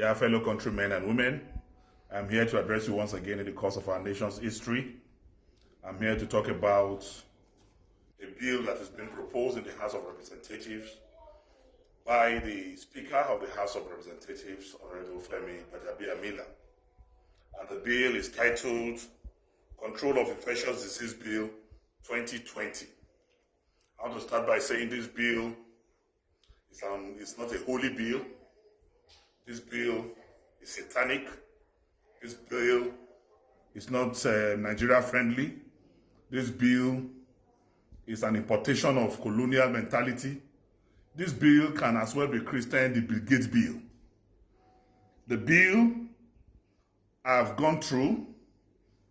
Yeah, fellow countrymen and women, I'm here to address you once again in the course of our nation's history. I'm here to talk about a bill that has been proposed in the House of Representatives by the Speaker of the House of Representatives, Senator Femi Gbajabiamila. And the bill is titled Control of Infectious Disease Bill 2020. I want to start by saying this bill is not a holy bill. This bill is satanic. This bill is not Nigeria friendly. This bill is an importation of colonial mentality. This bill can as well be christened the Bill Gates bill. The bill I've gone through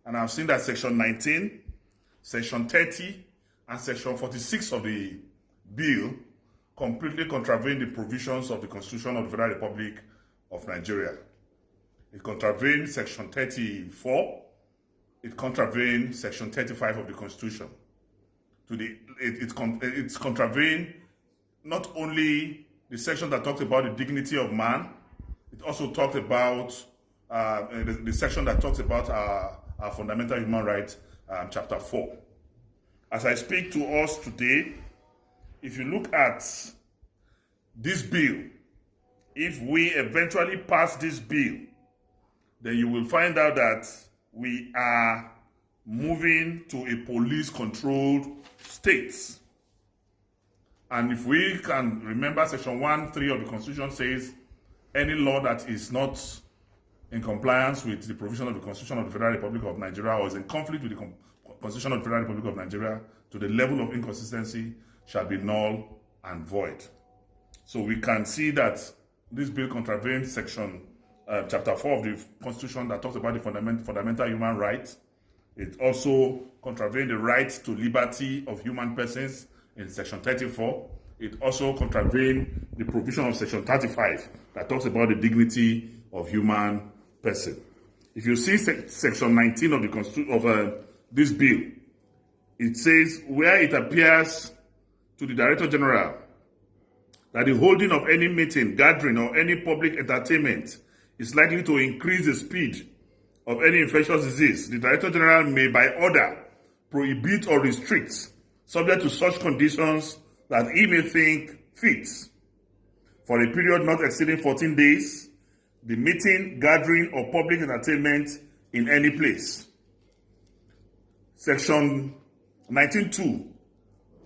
and I've seen that Section 19, Section 30, and Section 46 of the bill completely contravene the provisions of the Constitution of the Federal Republic of Nigeria. It contravenes Section 34. It contravenes Section 35 of the Constitution. It's contravened not only the section that talks about the dignity of man, it also talks about the section that talks about our fundamental human rights, chapter 4. As I speak to us today, if you look at this bill, if we eventually pass this bill, then you will find out that we are moving to a police-controlled state. And if we can remember, Section 1(3) of the Constitution says any law that is not in compliance with the provision of the Constitution of the Federal Republic of Nigeria or is in conflict with the Constitution of the Federal Republic of Nigeria to the level of inconsistency shall be null and void. So we can see that this bill contravenes Section Chapter 4 of the Constitution that talks about the fundamental human rights. It also contravenes the right to liberty of human persons in Section 34. It also contravenes the provision of Section 35 that talks about the dignity of human person. If you see Section 19 of the Constitution of this bill, it says where it appears to the Director General that the holding of any meeting, gathering, or any public entertainment is likely to increase the speed of any infectious disease, the Director General may, by order, prohibit or restrict, subject to such conditions that he may think fit, for a period not exceeding 14 days, the meeting, gathering, or public entertainment in any place. Section 19(2)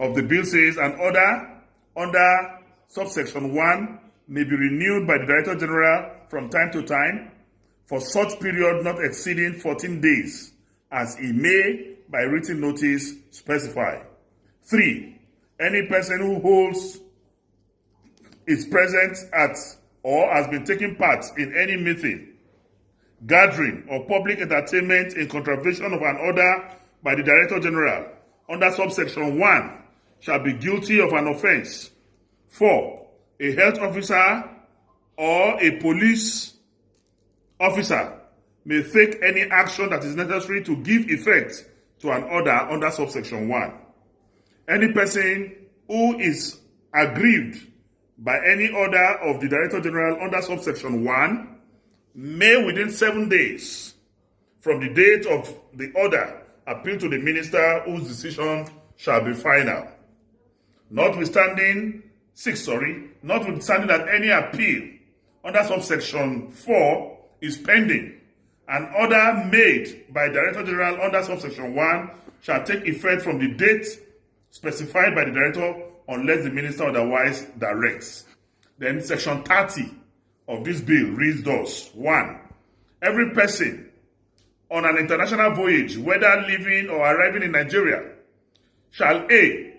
of the bill says an order under subsection 1 may be renewed by the Director General from time to time for such period not exceeding 14 days, as he may, by written notice, specify. 3. Any person who holds is present at or has been taking part in any meeting, gathering, or public entertainment in contravention of an order by the Director General under subsection 1 shall be guilty of an offense. 4. A health officer or a police officer may take any action that is necessary to give effect to an order under subsection 1. Any person who is aggrieved by any order of the Director General under subsection 1 may, within 7 days from the date of the order, appeal to the minister whose decision shall be final. Notwithstanding that any appeal under subsection 4 is pending, an order made by Director General under subsection 1 shall take effect from the date specified by the Director unless the Minister otherwise directs. Then Section 30 of this bill reads thus. 1. Every person on an international voyage, whether leaving or arriving in Nigeria, shall A.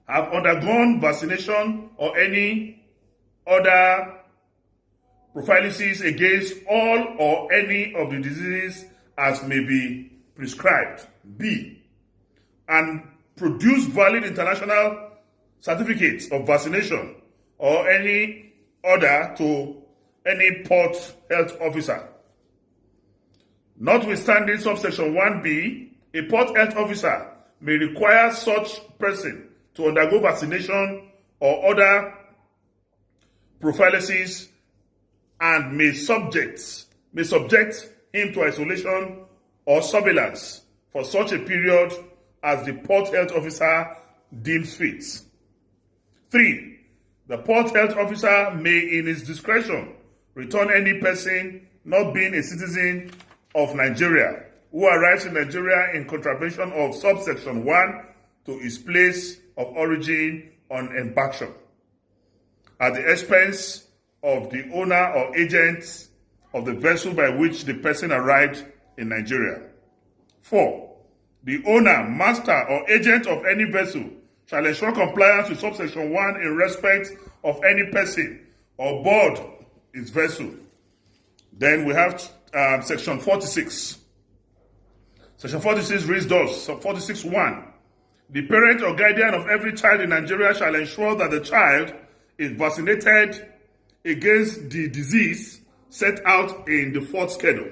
have undergone vaccination or any other prophylaxis against all or any of the diseases as may be prescribed. B. And produce valid international certificates of vaccination or any order to any port health officer. Notwithstanding subsection 1B, a port health officer may require such person to undergo vaccination or other prophylaxis and may subject him to isolation or surveillance for such a period as the port health officer deems fit. 3. The port health officer may, in his discretion, return any person not being a citizen of Nigeria who arrives in Nigeria in contravention of subsection 1 to his place of origin on embarkation, at the expense of the owner or agent of the vessel by which the person arrived in Nigeria. 4. The owner, master, or agent of any vessel shall ensure compliance with subsection 1 in respect of any person or board his vessel. Then we have section 46. Section 46 reads thus, 46.1. The parent or guardian of every child in Nigeria shall ensure that the child is vaccinated against the disease set out in the fourth schedule.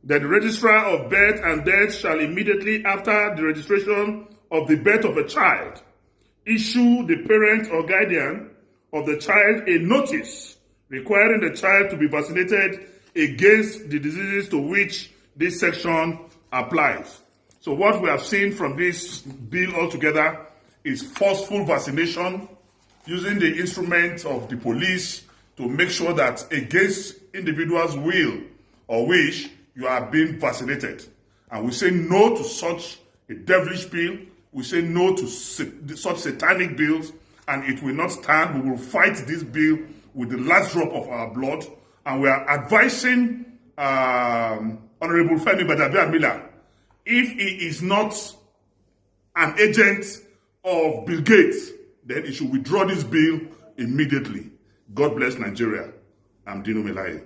That the registrar of birth and death shall immediately after the registration of the birth of a child issue the parent or guardian of the child a notice requiring the child to be vaccinated against the diseases to which this section applies. So what we have seen from this bill altogether is forceful vaccination using the instruments of the police to make sure that against individuals' will or wish, you are being vaccinated. And we say no to such a devilish bill. We say no to such satanic bills, and it will not stand. We will fight this bill with the last drop of our blood. And we are advising Honorable Femi Gbajabiamila, if he is not an agent of Bill Gates, then he should withdraw this bill immediately. God bless Nigeria. I'm Dino Melaye.